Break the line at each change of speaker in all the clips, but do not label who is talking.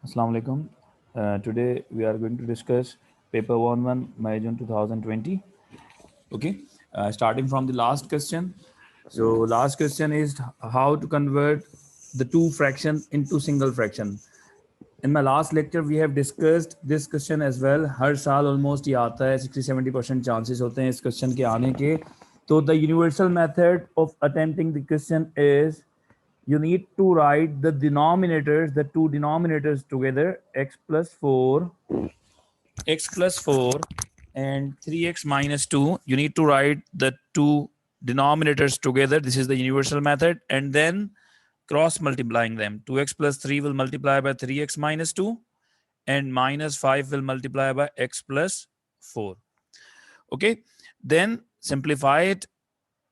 Assalamu alaikum. Today we are going to discuss paper 1 May June 2020. Okay, starting from the last question. So last question is how to convert the two fractions into single fraction. In my last lecture we have discussed this question as well. हर साल almost ये आता है, 60-70% chances होते हैं इस question के आने के. तो the universal method of attempting the question is you need to write the denominators, the two denominators together, x plus 4 and 3x minus 2. You need to write the two denominators together. This is the universal method, and then cross multiplying them. 2x plus 3 will multiply by 3x minus 2, and minus 5 will multiply by x plus 4. Okay, then simplify it.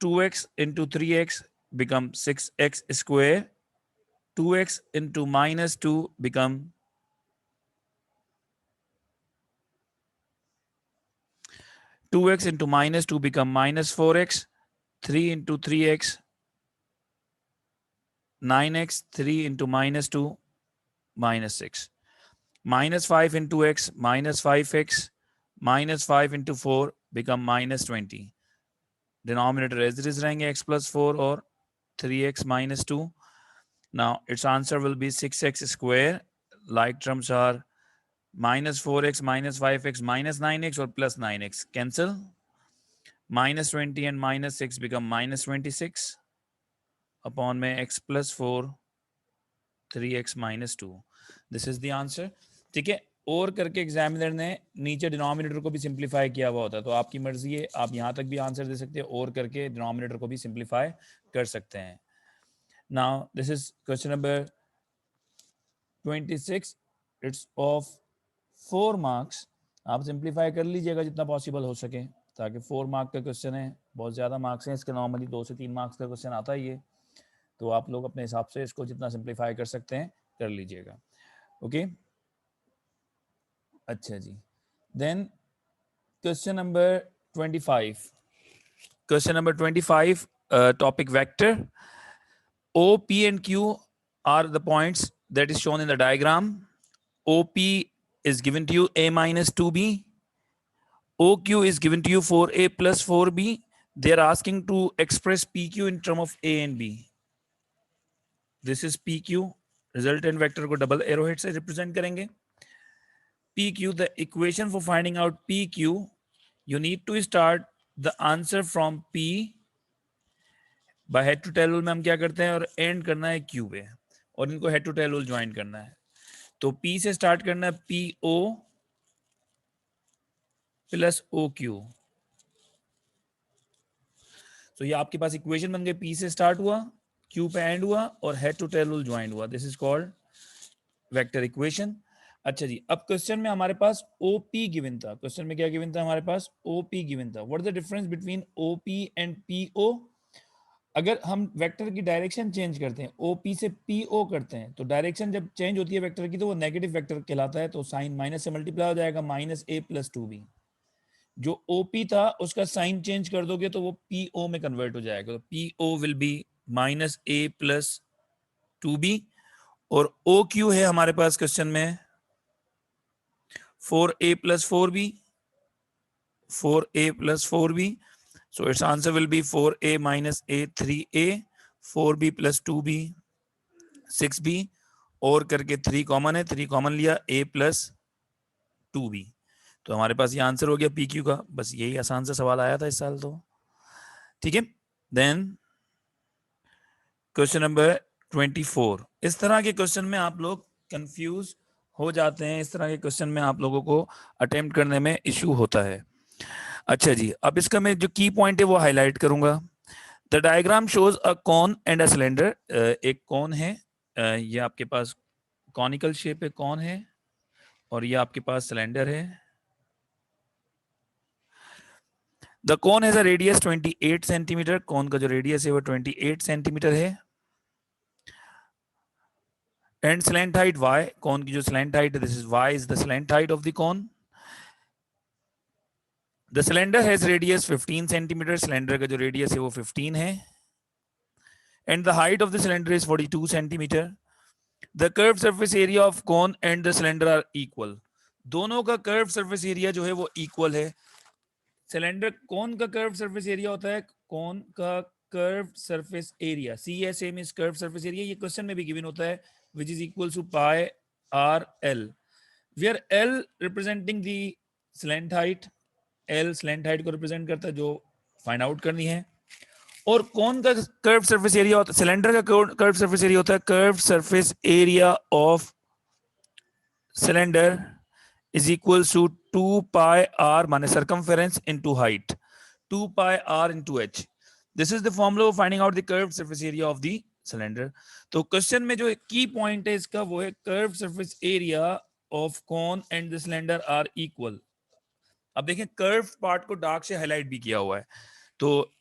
2x into 3x become 6x square. 2x into minus 2 become 2x into minus 2 become minus 4x. 3 into 3x 9x. 3 into minus 2 minus 6. Minus 5 into x minus 5x. Minus 5 into 4 become minus 20. Denominator as it is रहेंगे x plus 4 or 3x minus 2. Now its answer will be 6x square. Like terms are minus 4x minus 5x minus 9x or plus 9x. Cancel. Minus 20 and minus 6 become minus 26 upon में x plus 4 3x minus 2. This is the answer. ठीक है, और करके examiner ने नीचे denominator को भी simplify किया हुआ होता है, तो आपकी मर्जी है, आप यहाँ तक भी आंसर दे सकते हैं और करके डिनोमिनेटर को भी सिंप्लीफाई कर सकते हैं. Now this is question number 26. It's of 4 marks. आप सिंप्लीफाई कर लीजिएगा जितना पॉसिबल हो सके, ताकि 4 मार्क का क्वेश्चन है, बहुत ज़्यादा मार्क्स हैं इसके. नॉर्मली 2 से 3 मार्क्स का क्वेश्चन आता है ये, तो आप लोग अपने हिसाब से इसको जितना सिंप्लीफाई कर सकते हैं कर लीजिएगा. ओके, अच्छा जी. Then question number 25. Question number 25, topic vector. O, P and Q are the points that is shown in the diagram. OP is given to you A minus 2B. OQ is given to you 4A plus 4B. They are asking to express PQ in term of A and B. This is PQ. Resultant vector को double arrowhead से represent करेंगे. PQ, the equation for finding out PQ, you need to start the answer from P. By head to tail rule में हम क्या करते हैं, और and करना है Q पे, और इनको head to tail rule join करना है. तो P से स्टार्ट करना है PO प्लस OQ. तो ये आपके पास इक्वेशन बन गई. P से स्टार्ट हुआ, Q पे एंड हुआ, और head to tail rule join हुआ. This is called vector equation. अच्छा जी, अब क्वेश्चन में हमारे पास OP गिवन था. क्वेश्चन में क्या गिवन था हमारे पास? OP गिवन था. What is the difference between OP and PO? अगर हम वेक्टर की डायरेक्शन चेंज करते हैं, OP से PO करते हैं, तो डायरेक्शन जब चेंज होती है वेक्टर की तो वो नेगेटिव वेक्टर कहलाता है. तो साइन माइनस से मल्टीप्लाई हो जाएगा, माइनस A प्लस 2B. जो OP था उसका साइन चेंज कर दोगे तो वो PO में कन्वर्ट हो जाएगा. तो PO will be minus A plus 2B. और OQ है हमारे पास क्वेश्चन में 4A plus 4B. 4A plus 4B. So its answer will be 4A minus A 3A, 4B plus 2B 6B, और करके 3 कॉमन है, 3 कॉमन लिया, A plus 2B. तो हमारे पास ये आंसर हो गया PQ का. बस यही आसान सा सवाल आया था इस साल, तो ठीक है. Then question number 24. इस तरह के क्वेश्चन में आप लोग कंफ्यूज हो जाते हैं, इस तरह के क्वेश्चन में आप लोगों को अटेम्प्ट करने में इशू होता है. अच्छा जी, अब इसका मैं जो की पॉइंट है वो हाईलाइट करूंगा. The diagram shows a cone and a cylinder. एक कॉन है, ये आपके पास कॉनिकल शेप है, कॉन है, और ये आपके पास सिलेंडर है. The cone has a radius 28 centimetre. Cone का जो रेडियस है वो 28 सेंटीमीटर है. And slant height y, cone की जो स्लैंट हाइट है, this is y is the slant height of the cone. The cylinder has radius 15 centimetre. Cylinder का जो रेडियस है वो 15 है. And the height of the cylinder is 42 centimetre. The curve surface area of cone and the cylinder are equal. दोनों का curve surface area जो है वो इक्वल है। सिलेंडर कोन का कर्व सरफेस एरिया होता है, कोन का curve surface area CSA means curve surface area, ये क्वेश्चन में भी गिवन होता है, which is equal to pi r l, where l representing the slant height, l slant height को रिप्रेजेंट करता है जो फाइंड आउट करनी है। और कौन का कर्व सरफेस एरिया होता है, सिलेंडर का कर्व सरफेस एरिया होता है curve surface area of cylinder is equals to 2 pi r माने circumference into height, 2 pi r into h. This is the formula of finding out the curved surface area of the cylinder. तो question में जो key point है इसका वो है curve surface area of cone and the cylinder are equal. अब देखें curve part को डार्क से हाईलाइट भी किया हुआ है, तो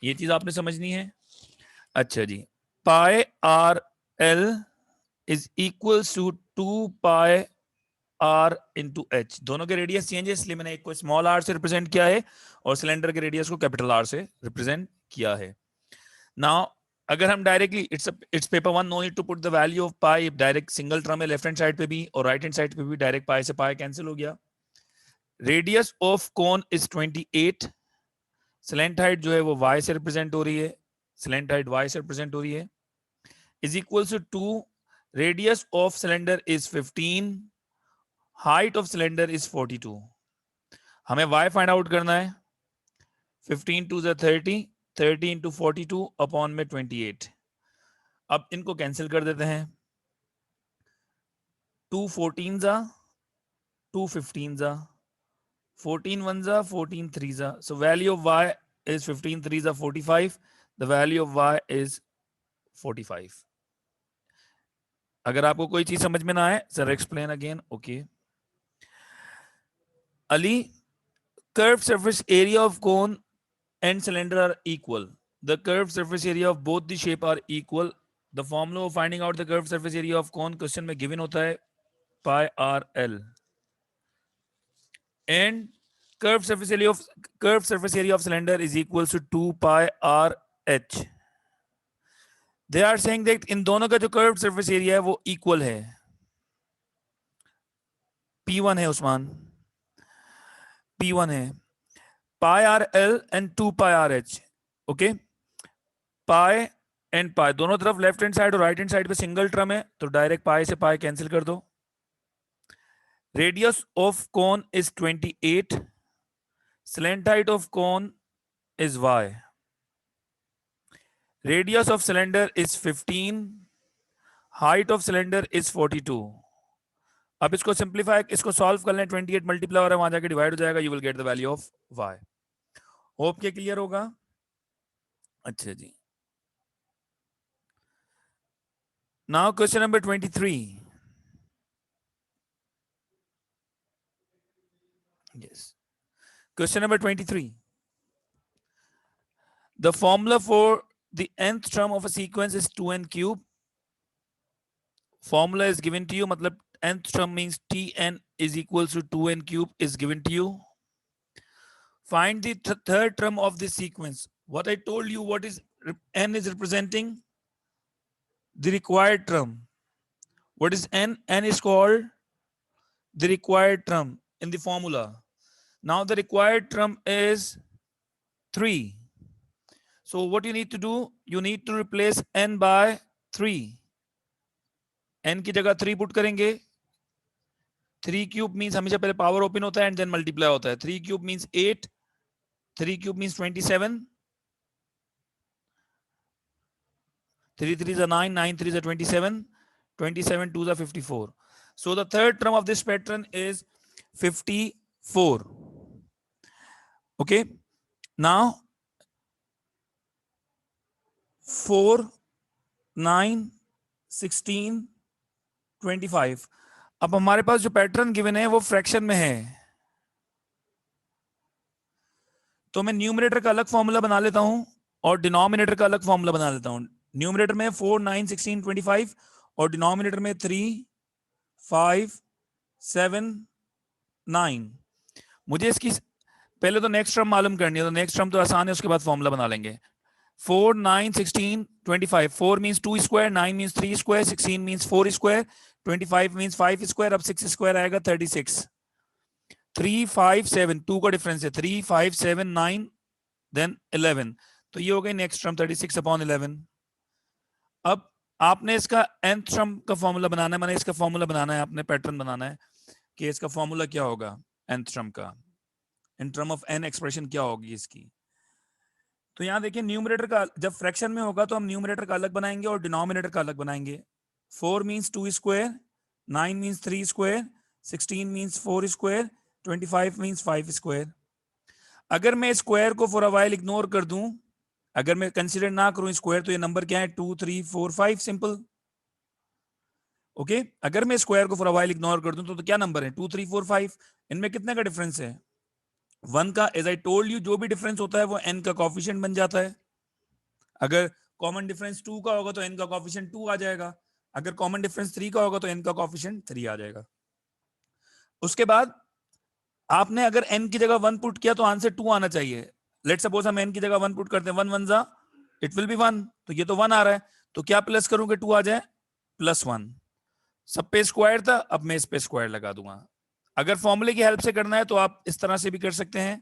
ये चीज आपने समझनी है। अच्छा जी, pi r l is equals to 2 pi r into h. दोनों के रेडियस चेंज है, इसलिए मैंने एक को स्मॉल आर से रिप्रेजेंट किया है और सिलेंडर के रेडियस को कैपिटल आर से रिप्रेजेंट किया है। नाउ अगर हम directly it's paper one, no need to put the value of pi, direct single term है लेफ्ट हैंड साइड पे भी और राइट हैंड साइड पे भी, डायरेक्ट पाई से पाई कैंसिल हो गया। Radius of cone is 28, slant height जो है वो y से रिप्रेजेंट हो रही है, स्लैंट हाइट y से रिप्रेजेंट हो रही है, is equal to 2, radius of cylinder is 15, height of cylinder is 42। हमें y फाइंड आउट करना है, 15 टू 30, 30 इंटू 42 अपॉन में 28। अब इनको कैंसिल कर देते हैं, 2 14 जा, 2 15 जा, 14 1 जा, 14 3 जा, so value of y is 15 3 जा 45, the value of y is 45। अगर आपको कोई चीज समझ में ना आए sir explain again. Okay Ali, curved surface area of cone and cylinder are equal. The curved surface area of both the shape are equal. The formula of finding out the curved surface area of cone question में given होता है pi r l, and curved surface area of cylinder is equal to 2 pi r h. They are saying that इन दोनों का जो curved surface area है वो equal है। P1 है उस्मान, P1 है pi r l and 2 pi r h. Okay, pi and pi दोनों तरफ लेफ्ट हैंड साइड और राइट हैंड साइड पे सिंगल टर्म है, तो डायरेक्ट पाई से पाई कैंसिल कर दो। Radius of cone is 28, slant height of cone is y, radius of cylinder is 15, height of cylinder is 42। अब इसको सिंप्लीफाई, इसको सॉल्व कर लें, 28 मल्टीप्लाई हो रहा है, वहां जाके डिवाइड हो जाएगा, you will get the value of y। Hope के क्लियर होगा। अच्छा जी, now question number 23। yes, question number 23, the formula for the nth term of a sequence is 2n cube। formula is given to you, matlab nth term means tn is equals to 2n cube is given to you। find the third term of this sequence। what I told you, what is n is representing the required term। what is n? n is called the required term in the formula। now the required term is 3, so what you need to do, you need to replace n by 3। n की जगह 3 put करेंगे। 3 cube means हमेशा पहले power open होता है and then multiply होता है। 3 cube means 8, 3 cube means 27, 3 3 is 9, 9 3 is 27, 27 2 is 54। so the third term of this pattern is 54। okay, now 4 9 16 25। अब हमारे पास जो पैटर्न गिवन है वो फ्रैक्शन में है, तो मैं न्यूमरेटर का अलग फॉर्मूला बना लेता हूं और डिनोमिनेटर का अलग फॉर्मूला बना लेता हूं। न्यूमरेटर में 4 9 16 25 और डिनोमिनेटर में 3 5 7 9। मुझे इसकी पहले तो नेक्स्ट टर्म मालूम करनी है, तो नेक्स्ट टर्म तो आसान है, उसके बाद फॉर्मूला बना लेंगे। 4, 9, 16, 25. 4 means 2 square, 9 means 3 square, 16 means 4 square, 25 means 5 square. अब 6 स्क्वायर आएगा 36. 3, 5, 7, 2 का डिफरेंस है. 3, 5, 7, 9, देन 11. तो ये हो गई नेक्स्ट टर्म 36 अपॉन 11. अब आपने इसका nth टर्म का फॉर्मूला बनाना है, मैंने इसका फॉर्मूला बनाना है, आपने पैटर्न बनाना है कि इसका फॉर्मूला क्या होगा nth टर्म का, इन टर्म ऑफ n एक्सप्रेशन क्या होगी इसकी. तो यहां देखिए न्यूमरेटर का जब फ्रैक्शन में होगा तो हम न्यूमरेटर का अलग बनाएंगे और डिनोमिनेटर का अलग बनाएंगे. 4 means 2 square, 9 means 3 square, 16 means 4 square, 25 means 5 square. अगर मैं स्क्वायर को फॉर अ व्हाइल इग्नोर कर दूं, अगर मैं कंसीडर ना करूं स्क्वायर, तो ये नंबर क्या है 2, 3, 4, 5. सिंपल. ओके. अगर मैं स्क्वायर को फॉर अ व्हाइल इग्नोर कर दूं तो क्या नंबर है 2, 3, 4, 5. इनमें कितने का डिफरेंस है 1 का. एज आई टोल्ड यू जो भी डिफरेंस होता है वो n का कोफिशिएंट बन जाता है. अगर कॉमन डिफरेंस 2 का होगा तो n का कोफिशिएंट 2 आ जाएगा. अगर कॉमन डिफरेंस 3 का होगा तो n का कोफिशिएंट 3 आ जाएगा. उसके बाद आपने अगर n की जगह 1 पुट किया तो आंसर 2 आना चाहिए. लेट सपोज हम n की जगह 1 पुट करते हैं, 1 1 जा इट विल बी 1. तो ये तो 1 आ रहा है, तो क्या प्लस करूंगे 2 आ जाए, +1. सब पे स्क्वायर था, अब मैं इस पे स्क्वायर लगा दूंगा. अगर फॉर्मूले की हेल्प से करना है तो आप इस तरह से भी कर सकते हैं,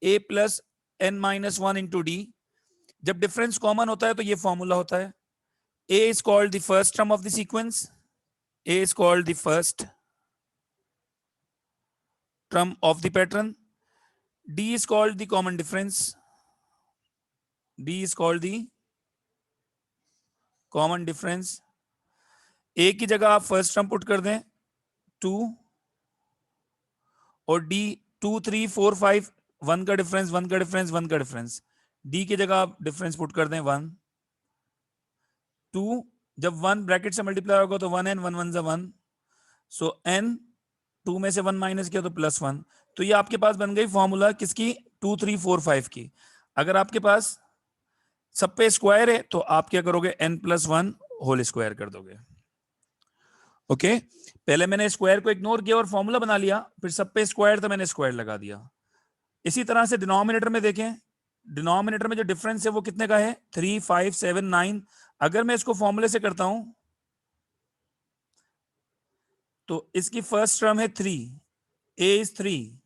a plus n minus 1 into D. जब डिफरेंस कॉमन होता है तो ये फॉर्मूला होता है. a is called the first term of the sequence, a is called the first term of the pattern, d is called the common difference, d is called the common difference. a की जगह आप first term put कर दें 2, और d 2, 3, 4, 5, 1 का difference, 1 का difference, 1 का difference. d की जगह आप डिफरेंस पुट कर दें 1, 2. जब 1 ब्रैकेट से मल्टीप्लाई होगा तो 1n, 1 1 जा 1. सो n 2 में से 1 माइनस किया तो +1. तो ये आपके पास बन गई फॉर्मूला किसकी 2, 3, 4, 5 की. अगर आपके पास सब पे स्क्वायर है तो आप क्या करोगे n+1 होल स्क्वायर कर दोगे. ओके. पहले मैंने स्क्वायर को इग्नोर किया और फॉर्मूला बना लिया, फिर सब पे स्क्वायर था मैंने स्क्वायर लगा दिया. इसी तरह से डिनोमिनेटर में देखें, डिनोमिनेटर में जो डिफरेंस है वो कितने का है 3, 5, 7, 9. अगर मैं इसको फॉर्मूले से करता हूं तो इसकी फर्स्ट टर्म है 3, a is 3.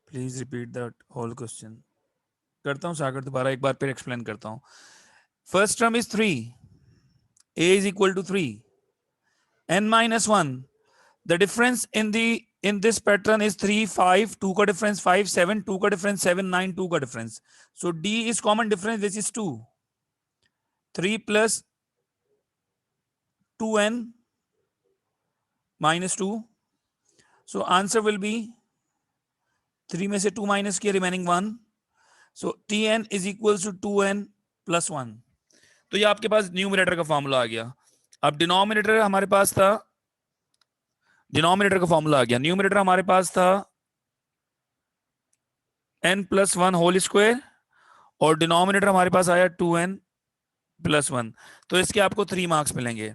Please repeat that whole question. करता हूं सागर, दोबारा एक बार फिर एक्सप्लेन करता हूं. First term is 3, a is equal to 3, n minus 1. The difference in this pattern is 3, 5, 2 का difference 5, 7, 2 का difference 7, 9, 2 का difference. So d is common difference, this is 2. 3 plus 2n minus 2. So answer will be 3 में से 2 minus किया remaining 1. So tn is equals to 2n plus 1. तो ये आपके पास numerator का फॉर्मूला आ गया. अब डिनोमिनेटर हमारे पास था, डिनोमिनेटर का फॉर्मूला आ गया. न्यूमरेटर हमारे पास था n+1 होल स्क्वायर और डिनोमिनेटर हमारे पास आया 2n+1. तो इसके आपको 3 मार्क्स मिलेंगे.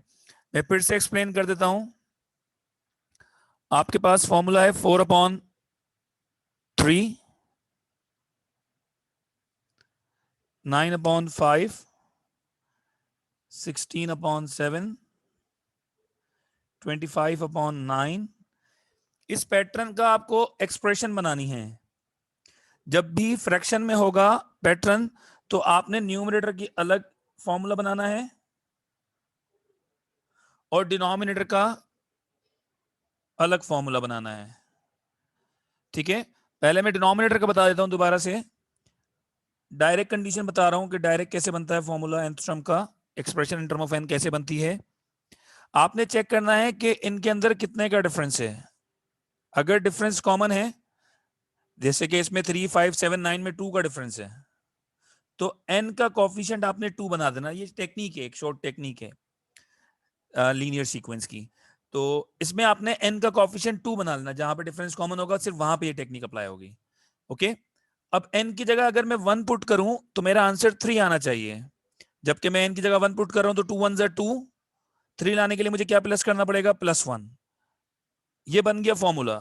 मैं फिर से एक्सप्लेन कर देता हूं. आपके पास फॉर्मूला है 4/3, 9/5, 16/7, 25/9. इस पैटर्न का आपको एक्सप्रेशन बनानी है. जब भी फ्रैक्शन में होगा पैटर्न तो आपने न्यूमरेटर की अलग फॉर्मूला बनाना है और डिनोमिनेटर का अलग फॉर्मूला बनाना है. ठीक है. पहले मैं डिनोमिनेटर का बता देता हूं दोबारा से. डायरेक्ट कंडीशन बता रहा हूं कि डायरेक्ट कैसे बनता है फॉर्मूला nth टर्म का, expression in term of n कैसे बनती है. आपने चेक करना है कि इनके अंदर कितने का डिफरेंस है. अगर डिफरेंस कॉमन है, जैसे कि इसमें 3, 5, 7, 9 में 2 का डिफरेंस है, तो n का कोफिशिएंट आपने 2 बना देना. ये टेक्निक है, एक शॉर्ट टेक्निक है लीनियर सीक्वेंस की. तो इसमें आपने n का कोफिशिएंट 2 बना लेना. जहां पे डिफरेंस कॉमन होगा सिर्फ वहां पे ये टेक्निक अप्लाई होगी. ओके. अब n की जगह अगर मैं 1 पुट करूं तो मेरा आंसर 3 आना चाहिए, जबकि मैं n की जगह 1 पुट कर रहा हूं तो 2 1 2. 3 लाने के लिए मुझे क्या प्लस करना पड़ेगा +1. ये बन गया फॉर्मूला.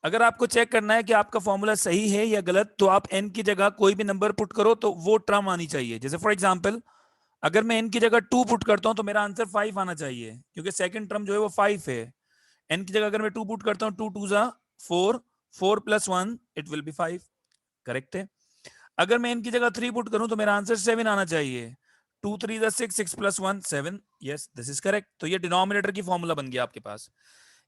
अगर आपको चेक करना है कि आपका फॉर्मूला सही है या गलत, तो आप n की जगह कोई भी नंबर पुट करो तो वो टर्म आनी चाहिए। जैसे फॉर एग्जांपल अगर मैं n की जगह 2 पुट करता हूं तो मेरा आंसर 5 आना चाहिए, क्योंकि सेकंड टर्म जो है वो 5 है। n की जगह अगर मैं 2 पुट करता हूं, 2 2 जा 4, 4 + 1 इट विल बी 5, करेक्ट है। अगर मैं n की जगह 3 पुट करूं तो मेरा आंसर 7 आना चाहिए। 2 3 जा 6, 6 + 1 7, यस दिस इज करेक्ट। तो ये डिनोमिनेटर की फॉर्मूला बन गया आपके पास।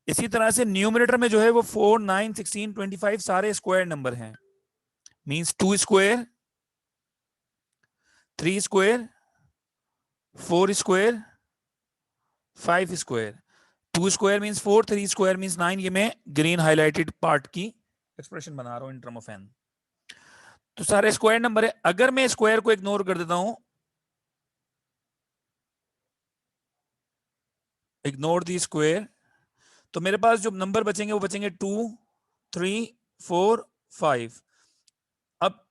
इसी तरह से न्यूमरेटर में जो है वो 4 9 16 25 सारे स्क्वायर नंबर हैं। Means 2 square, 3 square, 4 square, 5 square. 2 square means 4, 3 square means 9। ये मैं ग्रीन हाईलाइटेड पार्ट की एक्सप्रेशन बना रहा हूं इन टर्म ऑफ एन। तो सारे स्क्वायर नंबर है। अगर मैं स्क्वायर को इग्नोर कर देता हूं, इग्नोर दी स्क्वायर, तो मेरे पास जो नंबर बचेंगे वो बचेंगे 2 3 4 5। अब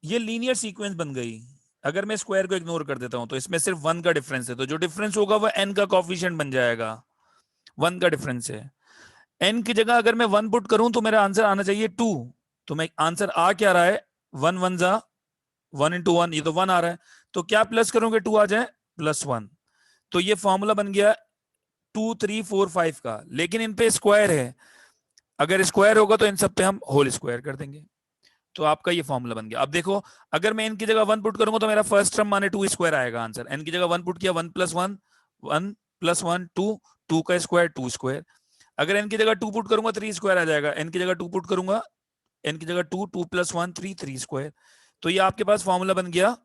ये लीनियर सीक्वेंस बन गई। अगर मैं स्क्वायर को इग्नोर कर देता हूं तो इसमें सिर्फ 1 का डिफरेंस है, तो जो डिफरेंस होगा वो n का कोफिशिएंट बन जाएगा। 1 का डिफरेंस है। n की जगह अगर मैं 1 पुट करूं तो मेरा आंसर आना चाहिए 2। तो मैं आंसर आ क्या रहा है, 1 1 जा 1 × 1, ये तो 1 आ रहा है। तो क्या प्लस करोगे 2 आ जाए +1। तो ये फॉर्मूला बन गया 2 3 4 5 का। लेकिन इन पे स्क्वायर है, अगर स्क्वायर होगा तो इन सब पे हम होल स्क्वायर कर देंगे। तो आपका ये फॉर्मूला बन गया। अब देखो अगर मैं n की जगह 1 पुट करूंगा तो मेरा फर्स्ट टर्म माने 2 स्क्वायर आएगा आंसर। n की जगह 1 पुट किया, 1 + 1 1 + 1 2, 2 का स्क्वायर 2 स्क्वायर। अगर n की जगह 2 पुट करूंगा 3 स्क्वायर आ जाएगा। n की जगह 2 पुट करूंगा, n की जगह 2 2 + 1 3 3 स्क्वायर। तो ये आपके पास फॉर्मूला बन गया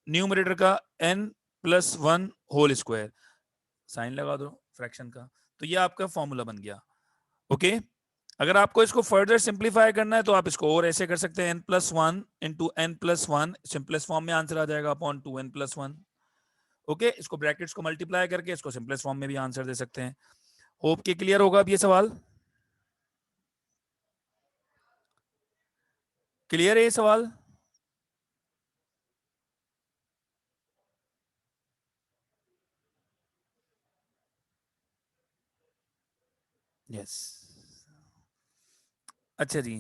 न्यूमरेटर का n + 1 होल स्क्वायर। साइन लगा दो फ्रैक्शन का। तो ये आपका फॉर्मूला बन गया। ओके। अगर आपको इसको फर्दर सिंप्लीफाई करना है तो आप इसको और ऐसे कर सकते हैं, n + 1 × n + 1 सिंपलेस्ट फॉर्म में आंसर आ जाएगा अपॉन 2n + 1। ओके, इसको ब्रैकेट्स को मल्टीप्लाई करके इसको सिंपलेस्ट फॉर्म में भी आंसर दे सकते हैं। होप के क्लियर होगा अब ये सवाल। क्लियर है ये सवाल? यस। अच्छा जी,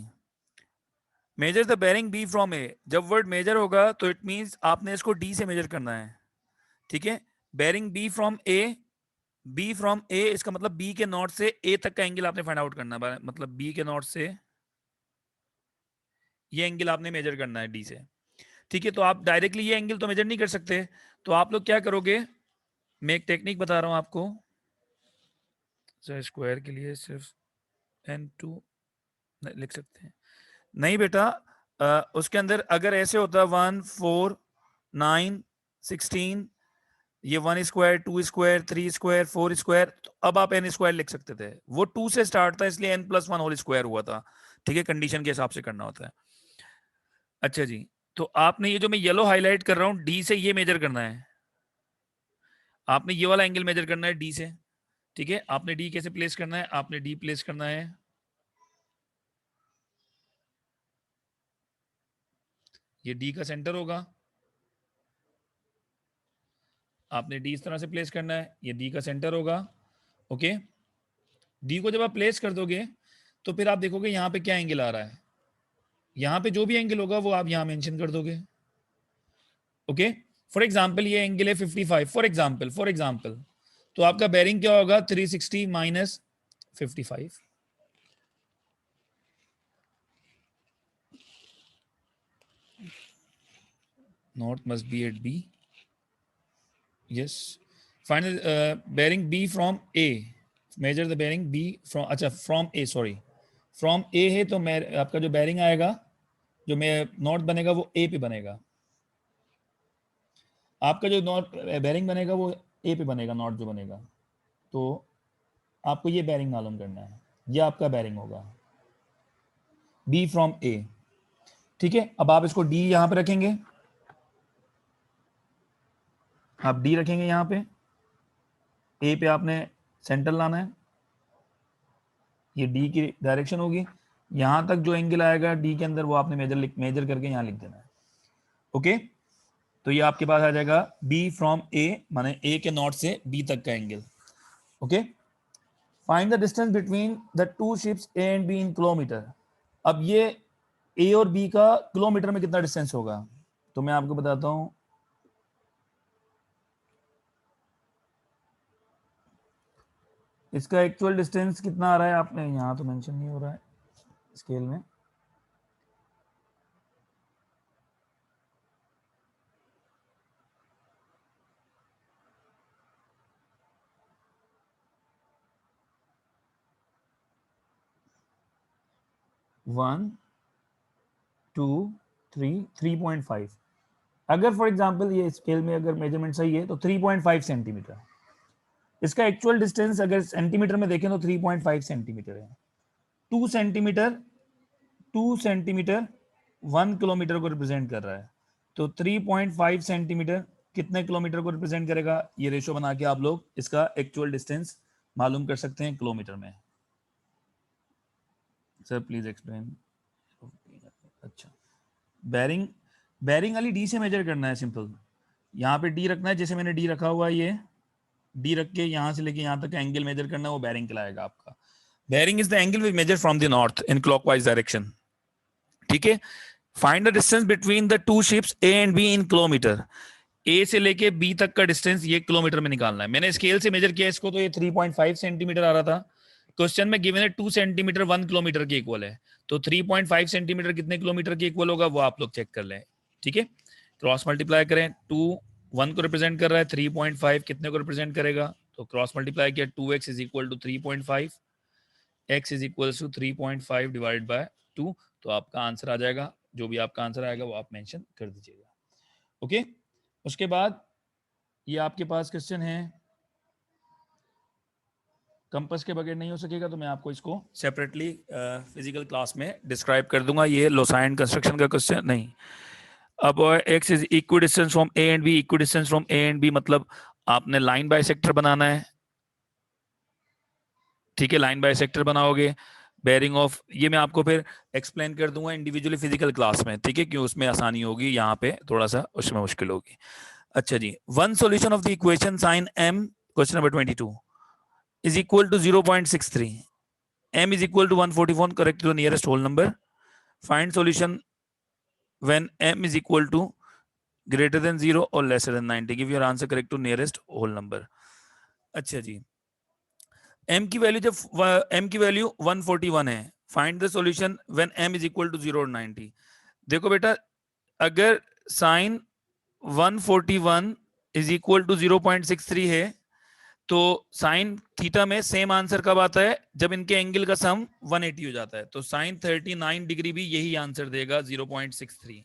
measure the bearing B from A. जब वर्ड मेजर होगा तो इट मींस आपने इसको डी से मेजर करना है। ठीक है, bearing B from A, B from A इसका मतलब बी के नॉट से ए तक का एंगल आपने फाइंड आउट करना है। मतलब बी के नॉट से ये एंगल आपने मेजर करना है डी से। ठीक है, तो आप डायरेक्टली ये एंगल तो मेजर नहीं कर सकते, तो आप लोग क्या करोगे, मैं एक टेक्निक बता रहा हूं आपको। स्क्वायर के लिए सिर्फ n2 लिख सकते हैं। नहीं बेटा, उसके अंदर अगर ऐसे होता 1 4 9 16, ये 1 स्क्वायर 2 स्क्वायर 3 स्क्वायर 4 स्क्वायर, तो अब आप n स्क्वायर लिख सकते थे। वो 2 से स्टार्ट था इसलिए n + 1 होल स्क्वायर हुआ था। ठीक है, कंडीशन के हिसाब से करना होता है। अच्छा जी, तो आपने ये जो मैं येलो हाईलाइट कर रहा हूं डी से ये मेजर करना है। आपने ये वाला एंगल मेजर करना है डी से। ठीक है, आपने डी कैसे प्लेस करना है, आपने डी प्लेस करना है, ये डी का सेंटर होगा। आपने डी इस तरह से प्लेस करना है, ये डी का सेंटर होगा। ओके, डी को जब आप प्लेस कर दोगे तो फिर आप देखोगे यहाँ पे क्या एंगल आ रहा है। यहाँ पे जो भी एंगल होगा वो आप यहाँ मेंशन कर दोगे। ओके, फॉर एग्जाम्पल ये एंगल है 55, फॉर एग्जाम्पल तो आपका बेरिंग क्या होगा 360 minus 55। North must be at B, yes. Final bearing B from A, measure the bearing B from, अच्छा from A, sorry from A है तो मैं आपका जो बेरिंग आएगा, जो मैं नॉर्थ बनेगा वो ए पे बनेगा। आपका जो नॉर्थ बेरिंग बनेगा वो ए पे बनेगा, नॉर्थ जो बनेगा। तो आपको ये बेरिंग मालूम करना है, ये आपका बेरिंग होगा बी फ्रॉम ए। ठीक है, अब आप इसको डी यहां पे रखेंगे, आप डी रखेंगे यहां पे, ए पे आपने सेंटर लाना है, ये डी की डायरेक्शन होगी। यहां तक जो एंगल आएगा डी के अंदर वो आपने मेजर करके यहां लिख देना है। ओके, तो ये आपके पास आ जाएगा बी फ्रॉम ए, माने ए के नॉर्थ से बी तक का angle. Okay, find the distance between the two ships A and B in kilometre. अब ये ए और बी का किलोमीटर में कितना डिस्टेंस होगा, तो मैं आपको बताता हूं। इसका एक्चुअल डिस्टेंस कितना आ रहा है, आपने यहां तो मेंशन नहीं हो रहा है स्केल में। One, two, three, 3.5। अगर फॉर एग्जाम्पल ये स्केल में अगर मेजरमेंट सही है तो 3.5 सेंटीमीटर। इसका एक्चुअल डिस्टेंस अगर सेंटीमीटर में देखें तो 3.5 सेंटीमीटर है। 2 सेंटीमीटर 2 सेंटीमीटर 1 किलोमीटर को रिप्रेजेंट कर रहा है। तो 3.5 सेंटीमीटर कितने किलोमीटर को रिप्रेजेंट करेगा, ये रेशो बना के आप लोग इसका एक्चुअल डिस्टेंस मालूम कर सकते हैं किलोमीटर में। Sir please explain. अच्छा, बैरिंग बैरिंग वाली डी से मेजर करना है, सिंपल। यहाँ पे डी रखना है, जैसे मैंने डी रखा हुआ है, ये डी रख के यहाँ से लेके यहाँ तक एंगल मेजर करना है, वो बैरिंग कहलाएगा आपका। Bearing is the angle we measure from the north in clockwise direction. ठीक है। Find the distance between the two ships A and B in kilometre. A से लेके बी तक का डिस्टेंस ये किलोमीटर में निकालना है। मैंने स्केल से मेजर किया इसको, तो ये 3.5 सेंटीमीटर आ रहा था। क्वेश्चन में गिवन है 2 सेंटीमीटर 1 किलोमीटर के इक्वल है, तो 3.5 सेंटीमीटर कितने किलोमीटर के इक्वल होगा वो आप लोग चेक कर लें। ठीक है, क्रॉस मल्टीप्लाई करें। 2 1 को रिप्रेजेंट कर रहा है, 3.5 कितने को रिप्रेजेंट करेगा, तो क्रॉस मल्टीप्लाई किया। 2x is equal to 3.5, x is equal to 3.5 divide by 2, तो आपका आंसर आ जाएगा। जो भी आपका आंसर आएगा वो आप मेंशन कर दीजिएगा। ओके, उसके बाद ये आपके पास क्वेश्चन है, कंपास के बगैर नहीं हो सकेगा, तो मैं आपको इसको सेपरेटली फिजिकल क्लास में डिस्क्राइब कर दूंगा। ये लोसाइन कंस्ट्रक्शन का क्वेश्चन नहीं। अब x is equidistant from A and B. Equidistant from A and B मतलब आपने लाइन बाइसेक्टर बनाना है। ठीक है, लाइन बाइसेक्टर बनाओगे। बेयरिंग ऑफ, ये मैं आपको फिर एक्सप्लेन कर दूंगा इंडिविजुअली फिजिकल क्लास में। ठीक है, क्यों उसमें आसानी होगी, यहाँ पे थोड़ा सा उसमें मुश्किल होगी। अच्छा जी, one solution of the equation sine m, question number 22, is equal to 0.63. m is equal to 141, correct to the nearest whole number. Find solution when m is equal to greater than 0 or lesser than 90. Give your answer correct to nearest whole number. अच्छा जी, m की value जब m की value 141 है, find the solution when m is equal to 0 और 90। देखो बेटा, अगर साइन 141 इज इक्वल टू 0.63 है, तो साइन थीटा में सेम आंसर कब आता है, जब इनके एंगल का सम 180 हो जाता है। तो साइन 39 डिग्री भी यही आंसर देगा, 0.63।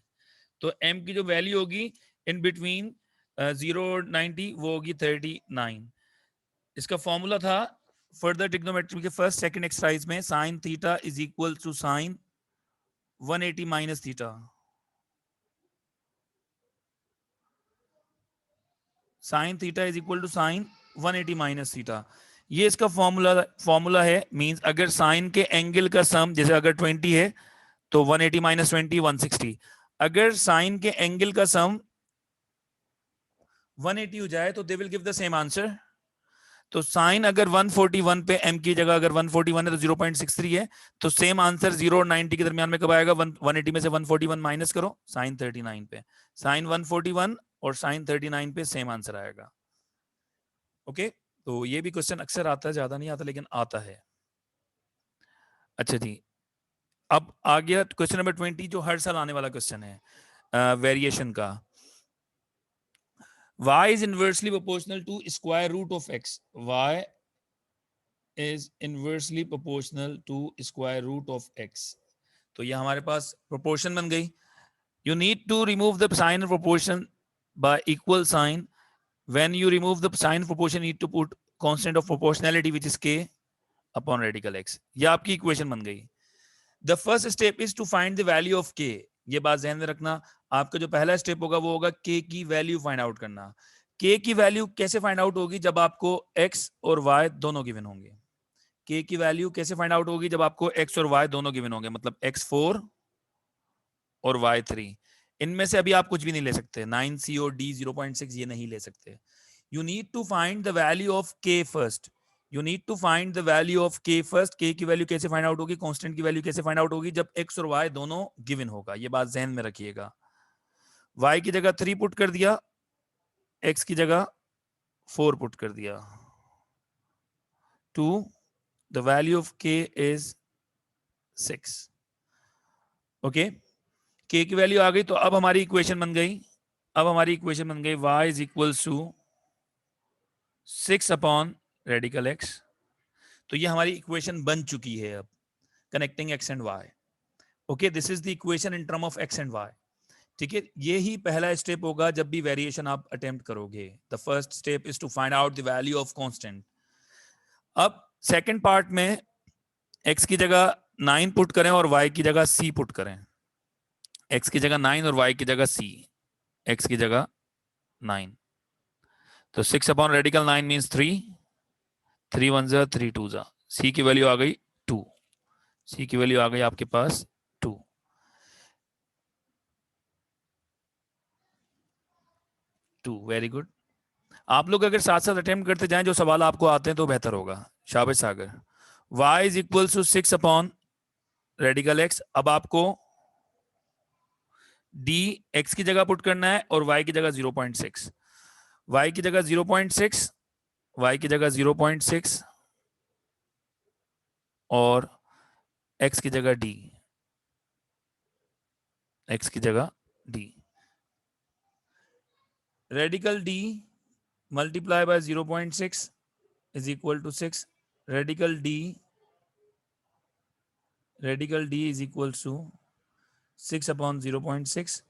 तो m की जो वैल्यू होगी इन बिटवीन 0 और 90 वो होगी 39। इसका फॉर्मूला था फर्दर ट्रिग्नोमेट्री के फर्स्ट सेकंड एक्सरसाइज में, sine theta is equal to sine 180 minus theta. Sine theta is equal to sine 180 minus theta, ये इसका फॉर्मूला है। मींस अगर साइन के एंगल का सम, जैसे अगर 20 है तो 180 माइनस 20 160। अगर साइन के एंगल का सम 180 हो जाए तो they will give the same answer. तो साइन अगर 141 पे m की जगह अगर 141 है तो 0.63 है, तो सेम आंसर 0 और 90 के दरमियान में कब आएगा, 180 में से 141 माइनस करो, साइन 39 पे। साइन 141 और साइन 39 पे सेम आंसर आएगा। ओके, तो ये भी क्वेश्चन अक्सर आता है, ज्यादा नहीं आता लेकिन आता है। अच्छा जी, अब आ गया क्वेश्चन नंबर 20, जो हर साल आने वाला क्वेश्चन है वेरिएशन का। y is inversely proportional to square root of x. y is inversely proportional to square root of x. तो ये हमारे पास proportion बन गई। You need to remove the sign of proportion by equal sign. When you remove the sign of proportion, you need to put constant of proportionality, which is k upon radical x. ये आपकी equation बन गई। The first step is to find the value of k. ये बात ध्यान में रखना, आपका जो पहला स्टेप होगा वो होगा k की वैल्यू फाइंड आउट करना। k की वैल्यू कैसे फाइंड आउट होगी, जब आपको x और y दोनों गिवन होंगे। k की वैल्यू कैसे फाइंड आउट होगी, जब आपको x और y दोनों गिवन होंगे, मतलब x4 और y3। इनमें से अभी आप कुछ भी नहीं ले सकते, 9c और d 0.6 ये नहीं ले सकते। You need to find the value of k first. You need to find the value of k first. k की वैल्यू कैसे फाइंड आउट होगी, कांस्टेंट की वैल्यू कैसे फाइंड आउट होगी, जब x और y दोनों गिवन होगा. ये बात जहन में रखिएगा. y की जगह 3 पुट कर दिया, x की जगह 4 पुट कर दिया. 2 the value of k is 6. Okay, k की वैल्यू आ गई. तो अब हमारी इक्वेशन बन गई, y is equals to 6 upon radical x. तो ये हमारी इक्वेशन बन चुकी है अब, connecting x and y. Okay, this is the equation in term of x and y. ठीक है, ये ही पहला स्टेप होगा जब भी वेरिएशन आप अटेम्प्ट करोगे. The first step is to find out the value of constant. अब सेकंड पार्ट में x की जगह 9 पुट करें और y की जगह c पुट करें. x की जगह 9 और y की जगह c. x की जगह 9, तो 6 अपॉन रेडिकल 9 मीन्स 3. 3 1 जा 3 2 जा. c की वैल्यू आ गई 2. c की वैल्यू आ गई आपके पास 2. 2 वेरी गुड. आप लोग अगर साथ साथ अटेम्प्ट करते जाएं जो सवाल आपको आते हैं तो बेहतर होगा. शाबाश Sagar. y is equal to 6 upon radical x. अब आपको d x की जगह पुट करना है और y की जगह 0.6. y की जगह 0.6, y की जगह 0.6 और x की जगह d, x की जगह d. Radical d multiply by 0.6 is equal to 6. Radical d is equal to 6 upon 0.6.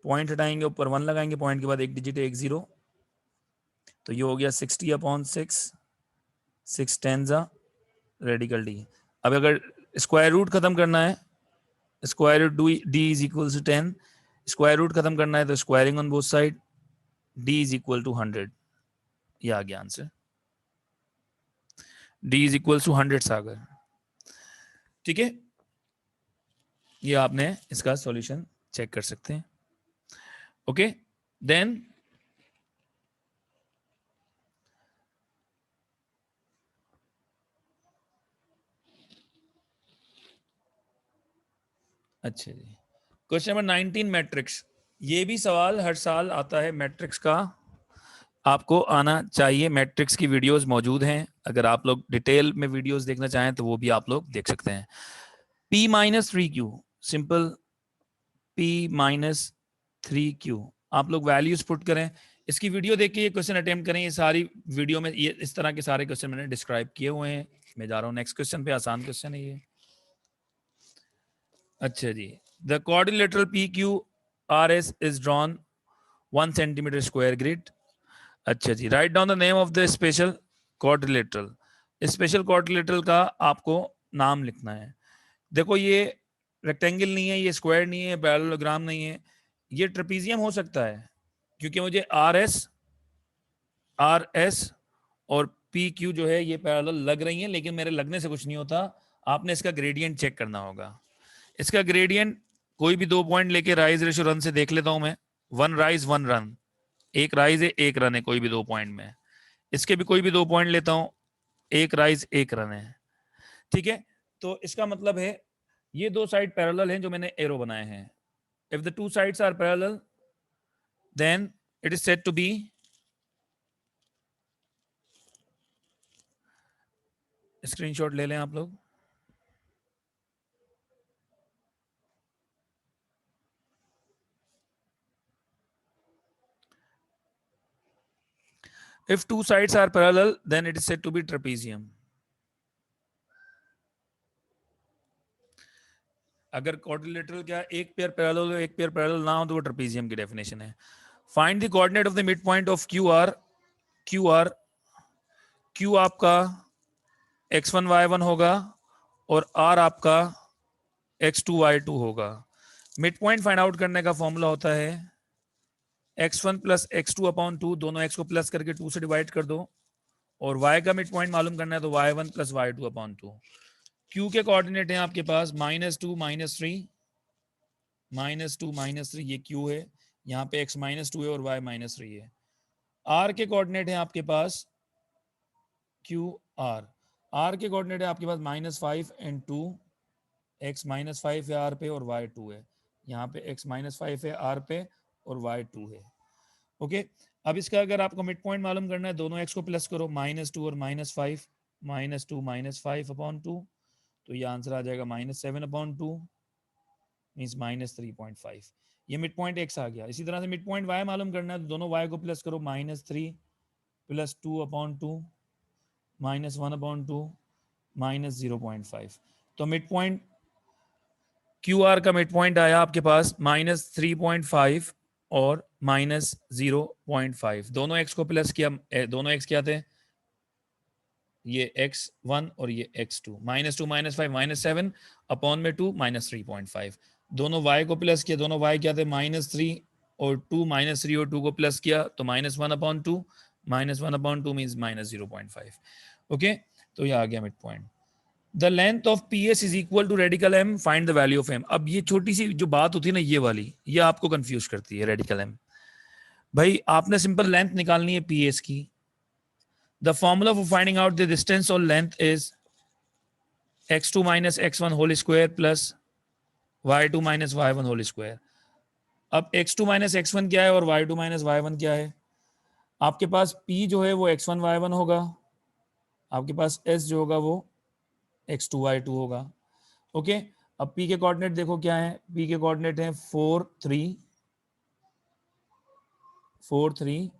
Point हटाएंगे, ऊपर 1 लगाएंगे, पॉइंट के बाद एक डिजिट है, एक 0. तो ये हो गया 60 अपॉन 6. 6 10 जा रेडिकल d. अब अगर स्क्वायर रूट खत्म करना है, square root d is equal to 10. Square root खत्म करना है तो squaring on both side. d is equal to 100. ये आ गया answer. d is equal to 100 Sagar. ठीक है, ये आपने इसका सॉल्यूशन चेक कर सकते हैं. ओके, देन अच्छा जी, क्वेश्चन नंबर 19 मैट्रिक्स. ये भी सवाल हर साल आता है मैट्रिक्स का, आपको आना चाहिए. मैट्रिक्स की वीडियोस मौजूद हैं, अगर आप लोग डिटेल में वीडियोस देखना चाहें तो वो भी आप लोग देख सकते हैं. p minus 3q, simple p minus 3q. आप लोग वैल्यूज पुट करें. इसकी वीडियो देख के ये क्वेश्चन अटेम्प्ट करें. ये सारी वीडियो में ये इस तरह के सारे क्वेश्चन मैंने डिस्क्राइब किए हुए हैं. मैं जा रहा हूँ नेक्स्ट क्वेश्चन पे. आसान क्वेश्चन है ये. अच्छा जी, the quadrilateral P Q R S is drawn 1 centimetre square grid. अच्छा जी, write down the name of the special quadrilateral. Special quadrilateral का आपको नाम लिखना है. देखो, ये रेक्टेंगल नहीं है, ये स्क्वायर नहीं है, पैरेललोग्राम नहीं है, ये ट्रेपीजियम हो सकता है क्योंकि मुझे आर एस और पी क्यू जो है ये पैरेलल लग रही हैं, लेकिन मेरे लगने से कुछ नहीं होता. आपने इसका ग्रेडियंट चेक करना होगा. इसका ग्रेडियंट कोई भी 2 पॉइंट लेके राइज रेशो रन से देख लेता हूं मैं. 1 राइज 1 रन, एक राइज है 1 रन है कोई भी 2 पॉइंट में. इसके भी कोई भी 2 पॉइंट लेता हूं, 1 राइज 1 रन है. ठीक है, तो इसका मतलब है ये 2 साइड पैरेलल हैं जो मैंने एरो बनाए हैं. If the 2 sides are parallel then it is said to be screenshot ले लें आप लोग. If 2 sides are parallel, then it is said to be trapezium. अगर क्वाड्रिलेटरल क्या एक पेयर पैरेलल हो, एक पेयर पैरेलल ना हो, तो वो ट्रेपीजियम की डेफिनेशन है. Find the coordinate of the mid point of Q R. Q आपका x1 y1 होगा और r आपका x2 y2 होगा. मिड पॉइंट फाइंड आउट करने का फॉर्मूला होता है x1 प्लस x2 अपॉन 2. दोनों x को प्लस करके 2 से डिवाइड कर दो, और y का मिड पॉइंट मालूम करना है तो y1 plus y2 upon 2. Q के कोऑर्डिनेट हैं आपके पास -2 -3 ये Q है. यहाँ पे x -2 है और y -3 है. R के कोऑर्डिनेट हैं आपके पास क्यू आर, आर के कोऑर्डिनेट है आपके पास -5 एंड 2, एक्स -5 है आर पे और वाई 2 है, यहाँ पे x -5 है आर पे और y 2 है। ओके, अब इसका अगर आपको मिड पॉइंट मालूम करना है, दोनों x को प्लस करो, -2 और -5, -2 -5 अपॉन 2, तो ये आंसर आ जाएगा -7 अपॉन 2 मीन्स -3.5। ये मिड पॉइंट x आ गया। इसी तरह से मिड पॉइंट y मालूम करना है, तो दोनों y को प्लस करो, -3 + 2 अपॉन 2 -1 अपॉन 2 -0.5। तो मिड पॉइंट क्यू आर का मिड पॉइंट आया आपके पास -3.5 और -0.5। दोनों x को प्लस किया, दोनों x क्या थे, ये x1 और ये x2, -2 -5 -7 अपॉन में 2 -3.5। दोनों y को प्लस किया, दोनों y क्या थे, -3 और 2, -3 और 2 को प्लस किया तो -1 अपॉन 2, -1 अपॉन 2 मीन्स -0.5। ओके, तो ये आ गया mid point. The length of P S is equal to radical M, find the value of M. अब ये छोटी सी जो बात होती है ना, ये वाली, ये आपको कंफ्यूज करती है। रेडिकल एम, भाई आपने सिंपल लेंथ निकालनी है पी एस की। The formula for finding out the distance or length is x2 minus x1 whole square plus y2 minus y1 whole square. अब x2 माइनस x1 क्या है और y2 माइनस y1 क्या है? आपके पास p जो है वो x1 y1 होगा, आपके पास s जो होगा वो x2 y2 होगा। ओके, अब p के कोऑर्डिनेट देखो क्या है, p के कोऑर्डिनेट हैं 4 3 4 3,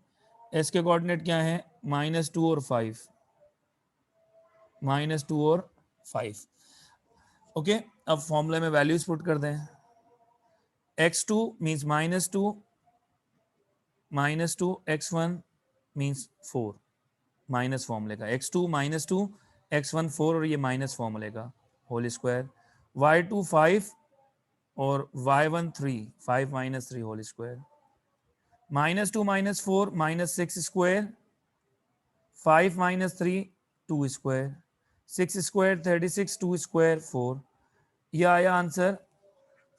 s के कोऑर्डिनेट क्या है, -2 और 5, -2 और 5। ओके, अब फॉर्मूले में वैल्यूज पुट कर दें। x2 means -2, -2 x1 means 4, minus फॉर्मूले का x2 -2 x1 4 और ये माइनस फॉर्मूले का होल स्क्वायर, y2 5 और y1 3, 5 - 3 whole square, -2 -4 -6 square, 5 - 3 2 square, 6 square 36, 2 square 4। यह आया आंसर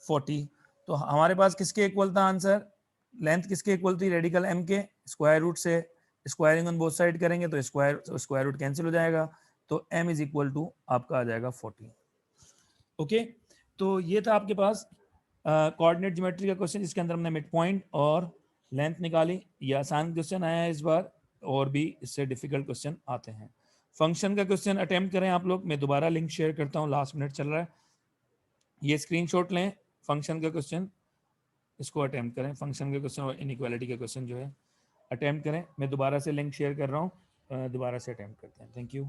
40। तो हमारे पास किसके इक्वल था आंसर, लेंथ किसके इक्वल थी, रेडिकल एम के। स्क्वायर रूट से स्क्वायरिंग ऑन बोथ साइड करेंगे तो स्क्वायर रूट कैंसिल हो जाएगा, तो m इज इक्वल टू आपका आ जाएगा 40। ओके, तो ये था आपके पास कोऑर्डिनेट ज्योमेट्री का क्वेश्चन, जिसके अंदर हमने मिड पॉइंट और लेंथ निकाली। ये आसान क्वेश्चन आया है इस बार, और भी इससे डिफिकल्ट क्वेश्चन आते हैं। फंक्शन का क्वेश्चन अटेम्प्ट करें आप लोग, मैं दोबारा लिंक शेयर करता हूँ, लास्ट मिनट चल रहा है। ये स्क्रीनशॉट लें फंक्शन का क्वेश्चन, इसको अटेम्प्ट करें। फंक्शन के क्वेश्चन और इनइक्वालिटी के क्वेश्चन जो है अटेम्प्ट करें। मैं दोबारा से लिंक शेयर कर रहा हूँ, दोबारा से अटेम्प्ट करते हैं। Thank you.